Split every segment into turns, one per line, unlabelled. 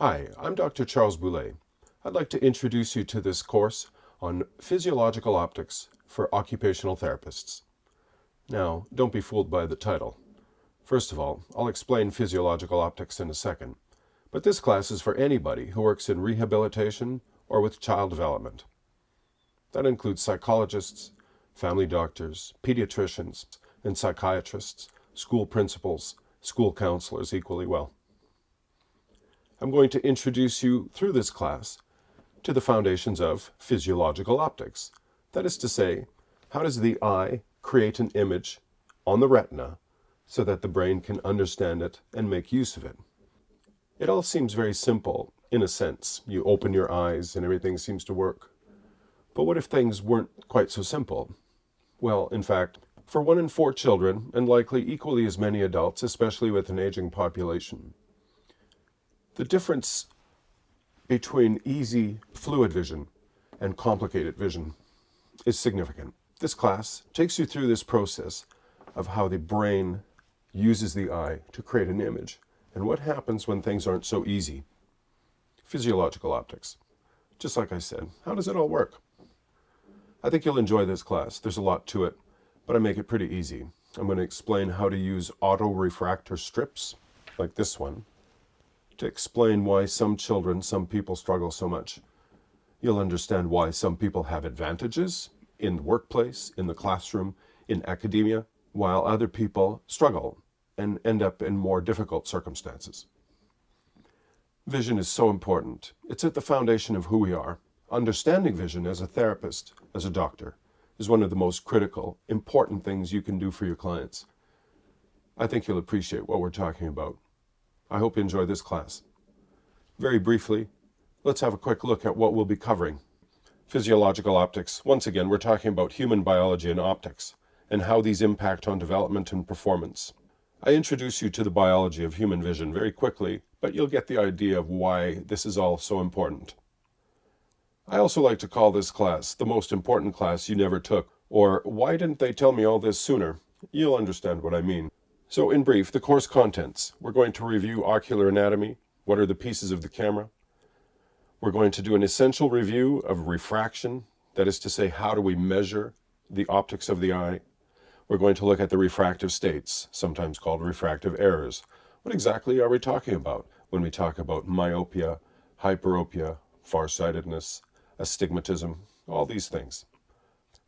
Hi, I'm Dr. Charles Boulay. I'd like to introduce you to this course on Physiological Optics for Occupational Therapists. Now, don't be fooled by the title. First of all, I'll explain physiological optics in a second, but this class is for anybody who works in rehabilitation or with child development. That includes psychologists, family doctors, pediatricians, and psychiatrists, school principals, school counselors equally well. I'm going to introduce you through this class to the foundations of physiological optics. That is to say, how does the eye create an image on the retina so that the brain can understand it and make use of it? It all seems very simple in a sense. You open your eyes and everything seems to work. But what if things weren't quite so simple? Well, in fact, for 1 in 4 children, and likely equally as many adults, especially with an aging population, the difference between easy fluid vision and complicated vision is significant. This class takes you through this process of how the brain uses the eye to create an image and what happens when things aren't so easy. Physiological optics. Just like I said, how does it all work? I think you'll enjoy this class. There's a lot to it, but I make it pretty easy. I'm going to explain how to use autorefractor strips, like this one, to explain why some children, some people struggle so much. You'll understand why some people have advantages in the workplace, in the classroom, in academia, while other people struggle and end up in more difficult circumstances. Vision is so important. It's at the foundation of who we are. Understanding vision as a therapist, as a doctor, is one of the most critical, important things you can do for your clients. I think you'll appreciate what we're talking about. I hope you enjoy this class. Very briefly, let's have a quick look at what we'll be covering. Physiological optics. Once again, we're talking about human biology and optics, and how these impact on development and performance. I introduce you to the biology of human vision very quickly, but you'll get the idea of why this is all so important. I also like to call this class the most important class you never took, or why didn't they tell me all this sooner? You'll understand what I mean. So in brief, the course contents. We're going to review ocular anatomy. What are the pieces of the camera? We're going to do an essential review of refraction. That is to say, how do we measure the optics of the eye? We're going to look at the refractive states, sometimes called refractive errors. What exactly are we talking about when we talk about myopia, hyperopia, farsightedness, astigmatism, all these things?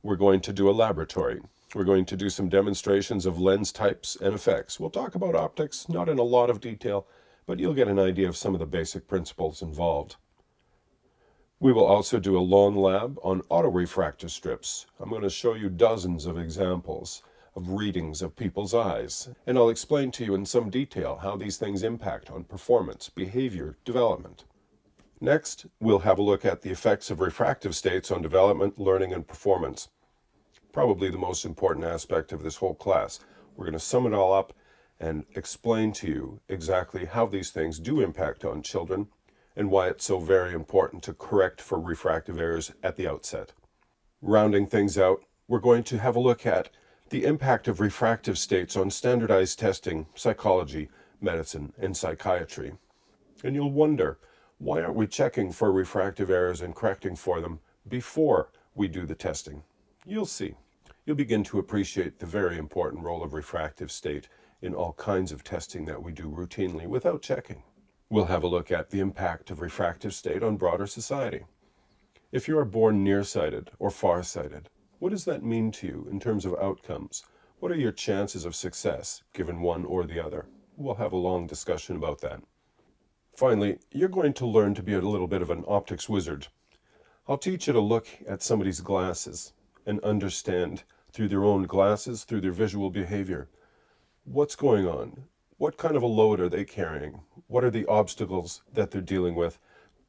We're going to do a laboratory. We're going to do some demonstrations of lens types and effects. We'll talk about optics, not in a lot of detail, but you'll get an idea of some of the basic principles involved. We will also do a long lab on autorefractor strips. I'm going to show you dozens of examples of readings of people's eyes, and I'll explain to you in some detail how these things impact on performance, behavior, development. Next, we'll have a look at the effects of refractive states on development, learning, and performance. Probably the most important aspect of this whole class. We're going to sum it all up and explain to you exactly how these things do impact on children and why it's so very important to correct for refractive errors at the outset. Rounding things out, we're going to have a look at the impact of refractive states on standardized testing, psychology, medicine, and psychiatry. And you'll wonder, why aren't we checking for refractive errors and correcting for them before we do the testing? You'll see. You'll begin to appreciate the very important role of refractive state in all kinds of testing that we do routinely without checking. We'll have a look at the impact of refractive state on broader society. If you are born nearsighted or farsighted, what does that mean to you in terms of outcomes? What are your chances of success given one or the other? We'll have a long discussion about that. Finally, you're going to learn to be a little bit of an optics wizard. I'll teach you to look at somebody's glasses and understand through their own glasses, through their visual behavior, what's going on? What kind of a load are they carrying? What are the obstacles that they're dealing with?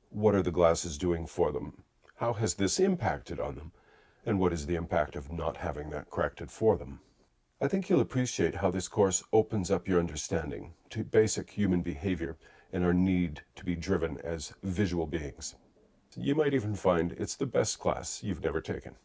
What are the glasses doing for them? How has this impacted on them? And what is the impact of not having that corrected for them? I think you'll appreciate how this course opens up your understanding to basic human behavior and our need to be driven as visual beings. You might even find it's the best class you've never taken.